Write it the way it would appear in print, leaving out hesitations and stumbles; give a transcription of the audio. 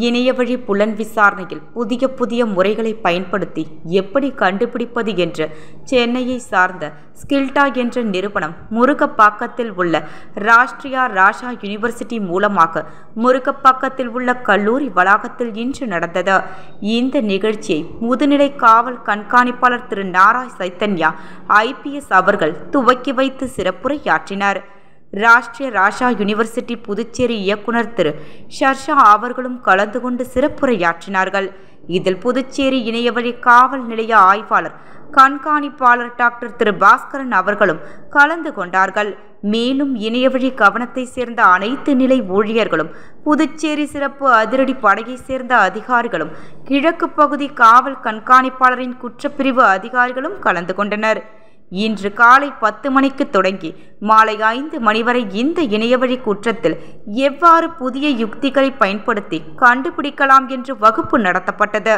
இணையவழி புலன் விசாரணையில் புதிய முறைகளை பயன்படுத்தி எப்படி கண்டுபிடிப்பது என்று சென்னையை சார்ந்த ஸ்கில்டா என்ற நிறுவனம் முருகப்பாக்கத்தில் உள்ள ராஷ்டிரியா ராஷா யூனிவர்சிட்டி மூலமாக முருகப்பாக்கத்தில் உள்ள கல்லூரி வளாகத்தில் இன்று நடந்தது. இந்த நிகழ்ச்சியை முதுநிலை காவல் கண்காணிப்பாளர் திரு நாராய் சைத்தன்யா IPS அவர்கள் துவக்கி வைத்து சிறப்புரையாற்றினார். ராஷ்டிரிய ராஷா யூனிவர்சிட்டி புதுச்சேரி இயக்குனர் திரு ஷர்ஷா அவர்களும் கலந்து கொண்டு சிறப்புரையாற்றினார்கள். இதில் புதுச்சேரி இணையவழி காவல் நிலைய ஆய்வாளர் கண்காணிப்பாளர் டாக்டர் திரு பாஸ்கரன் அவர்களும் கலந்து கொண்டார்கள். மேலும் இணையவழி கவனத்தை சேர்ந்த அனைத்து நிலை ஊழியர்களும், புதுச்சேரி சிறப்பு அதிரடி படையை சேர்ந்த அதிகாரிகளும், கிழக்கு பகுதி காவல் கண்காணிப்பாளரின் குற்றப்பிரிவு அதிகாரிகளும் கலந்து கொண்டனர். இன்று காலை 10 மணிக்கு தொடங்கி மாலை 5 மணி வரை இந்த இணையவழி குற்றத்தில் எவ்வாறு புதிய யுக்திகளை பயன்படுத்தி கண்டுபிடிக்கலாம் என்று வகுப்பு நடத்தப்பட்டது.